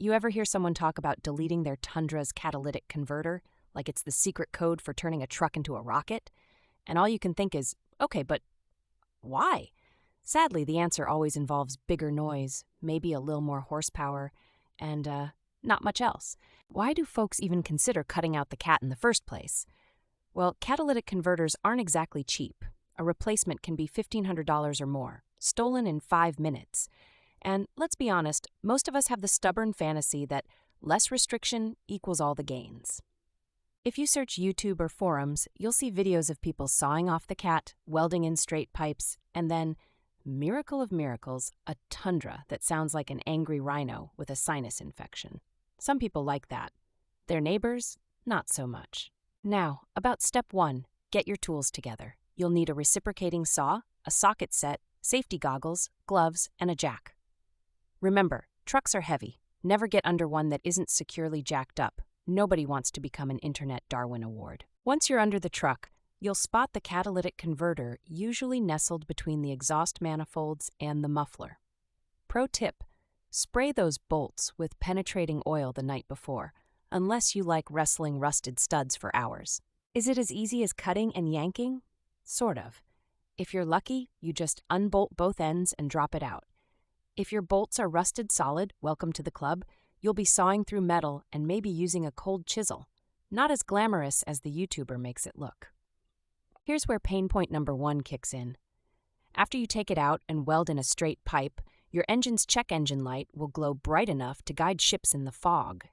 You ever hear someone talk about deleting their Tundra's catalytic converter, like it's the secret code for turning a truck into a rocket? And all you can think is, okay, but why? Sadly, the answer always involves bigger noise, maybe a little more horsepower, and not much else. Why do folks even consider cutting out the cat in the first place? Well, catalytic converters aren't exactly cheap. A replacement can be $1,500 or more, stolen in 5 minutes. And let's be honest, most of us have the stubborn fantasy that less restriction equals all the gains. If you search YouTube or forums, you'll see videos of people sawing off the cat, welding in straight pipes, and then, miracle of miracles, a Tundra that sounds like an angry rhino with a sinus infection. Some people like that. Their neighbors, not so much. Now, about step 1, get your tools together. You'll need a reciprocating saw, a socket set, safety goggles, gloves, and a jack. Remember, trucks are heavy. Never get under one that isn't securely jacked up. Nobody wants to become an Internet Darwin Award. Once you're under the truck, you'll spot the catalytic converter usually nestled between the exhaust manifolds and the muffler. Pro tip, spray those bolts with penetrating oil the night before, unless you like wrestling rusted studs for hours. Is it as easy as cutting and yanking? Sort of. If you're lucky, you just unbolt both ends and drop it out. If your bolts are rusted solid, welcome to the club. You'll be sawing through metal and maybe using a cold chisel. Not as glamorous as the YouTuber makes it look. Here's where pain point number 1 kicks in. After you take it out and weld in a straight pipe, your engine's check engine light will glow bright enough to guide ships in the fog.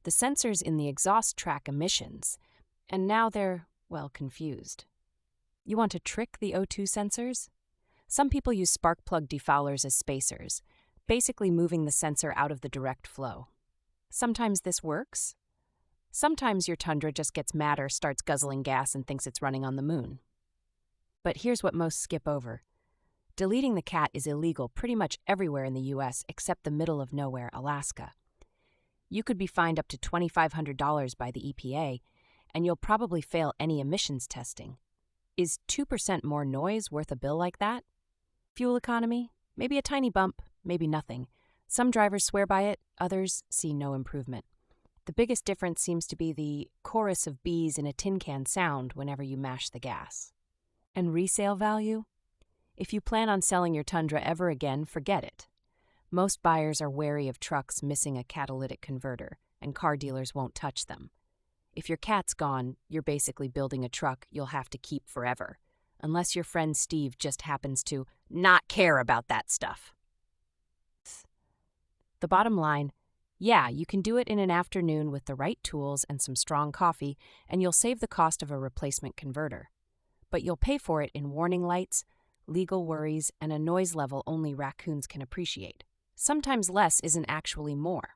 The sensors in the exhaust track emissions, and now they're, well, confused. You want to trick the O2 sensors? Some people use spark plug defowlers as spacers, basically moving the sensor out of the direct flow. Sometimes this works. Sometimes your Tundra just gets madder, starts guzzling gas, and thinks it's running on the moon. But here's what most skip over. Deleting the cat is illegal pretty much everywhere in the U.S. except the middle of nowhere, Alaska. You could be fined up to $2,500 by the EPA, and you'll probably fail any emissions testing. Is 2% more noise worth a bill like that? Fuel economy? Maybe a tiny bump, maybe nothing. Some drivers swear by it, others see no improvement. The biggest difference seems to be the chorus of bees in a tin can sound whenever you mash the gas. And resale value? If you plan on selling your Tundra ever again, forget it. Most buyers are wary of trucks missing a catalytic converter, and car dealers won't touch them. If your cat's gone, you're basically building a truck you'll have to keep forever, unless your friend Steve just happens to not care about that stuff. The bottom line, yeah, you can do it in an afternoon with the right tools and some strong coffee, and you'll save the cost of a replacement converter. But you'll pay for it in warning lights, legal worries, and a noise level only raccoons can appreciate. Sometimes less isn't actually more.